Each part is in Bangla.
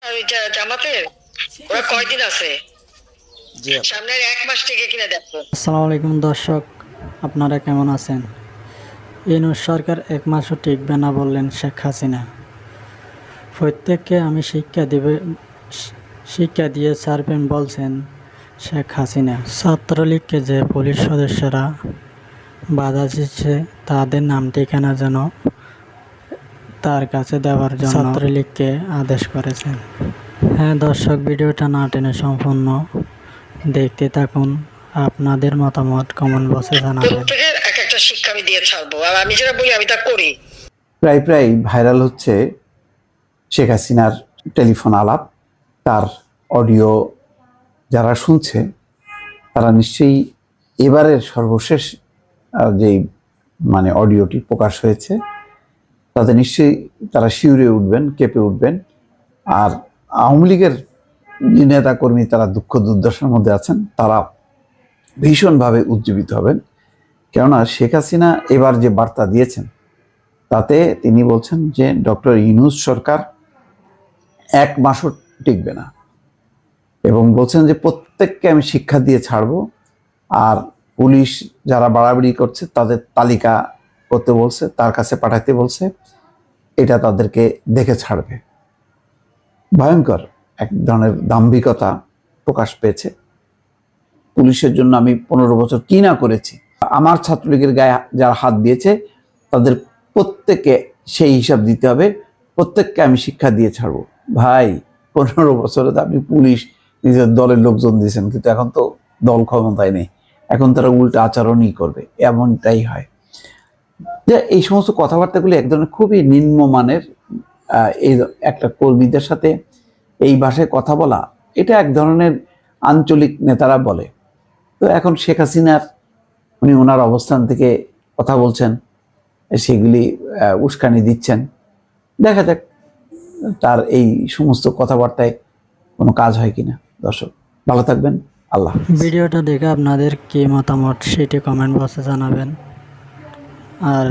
আর ওইটা জামাতের ওরা কয়দিন আছে? জি আপু। সামনের 1 মাস থেকে কিনা দেখো। আসসালামু আলাইকুম দর্শক, আপনারা কেমন আছেন? ইউনূস সরকার 1 মাসও টিকবে না বললেন শেখ হাসিনা। প্রত্যেককে আমি শিক্ষা দিয়ে ছাড়বেন বলছেন শেখ হাসিনা। ছাত্রলীগকে যে পুলিশ সদস্যরা বাধা দিচ্ছে তাদের নাম ঠিকানা যেন তার কাছে দেওয়ার জন্য ছাত্রলীগকে আদেশ করেছেন। হ্যাঁ দর্শক, ভিডিওটা না টেনে সম্পূর্ণ দেখতে থাকুন। আপনাদের মতামত কমেন্ট বক্সে জানাবেন। প্রত্যেকের এক একটা শিক্ষা আমি দিয়ে ছাড়বো, আর আমি যেটা বলি আমি তা করি। প্রায় প্রায় ভাইরাল হচ্ছে শেখ হাসিনার টেলিফোন আলাপ। তার অডিও যারা শুনছে তারা নিশ্চয়ই এবারের সর্বশেষ যেই অডিওটি প্রকাশ হয়েছে তাতে নিশ্চয়ই তারা শিউরে উঠবেন, কেঁপে উঠবেন। আর আওয়ামী লীগের যে নেতাকর্মী তারা দুঃখ দুর্দশার মধ্যে আছেন, তারা ভীষণভাবে উজ্জীবিত হবেন। কেননা শেখ হাসিনা এবার যে বার্তা দিয়েছেন তাতে তিনি বলছেন যে ডক্টর ইউনূস সরকার 1 মাসও টিকবে না, এবং বলছেন যে প্রত্যেককে আমি শিক্ষা দিয়ে ছাড়বো। আর পুলিশ যারা বাড়াবাড়ি করছে তাদের তালিকা করতে বলছে, তার কাছে পাঠাতে বলছে, এটা তাদেরকে দেখে ছাড়বে। ভয়ঙ্কর এক ধরনের দাম্ভিকতা প্রকাশ পেয়েছে। পুলিশের জন্য আমি 15 বছর কি না করেছি, আমার ছাত্রলীগের গায়ে যারা হাত দিয়েছে তাদের প্রত্যেককে সেই হিসাব দিতে হবে, প্রত্যেককে আমি শিক্ষা দিয়ে ছাড়বো। ভাই, 15 বছরে তো আপনি পুলিশ নিজের দলের লোকজন দিয়েছেন, কিন্তু এখন তো দল ক্ষমতায় নেই, এখন তারা উল্টো আচরণই করবে, এমনটাই হয়। যে এই সমস্ত কথাবার্তাগুলি এক ধরনের খুবই নিম্নমানের। এই একটা কর্মীদের সাথে এই ভাষায় কথা বলা, এটা এক ধরনের আঞ্চলিক নেতারা বলে। তো এখন শেখ হাসিনার উনি ওনার অবস্থান থেকে কথা বলছেন, সেগুলি উস্কানি দিচ্ছেন। দেখা যাক তার এই সমস্ত কথাবার্তায় কোনো কাজ হয় কিনা। দর্শক ভালো থাকবেন, আল্লাহ হাফেজ। ভিডিওটা দেখে আপনাদের কী মতামত সেটি কমেন্ট বক্সে জানাবেন। আর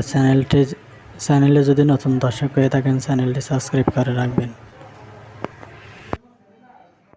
চ্যানেলে যদি নতুন দর্শক হয়ে থাকেন চ্যানেলটি সাবস্ক্রাইব করে রাখবেন।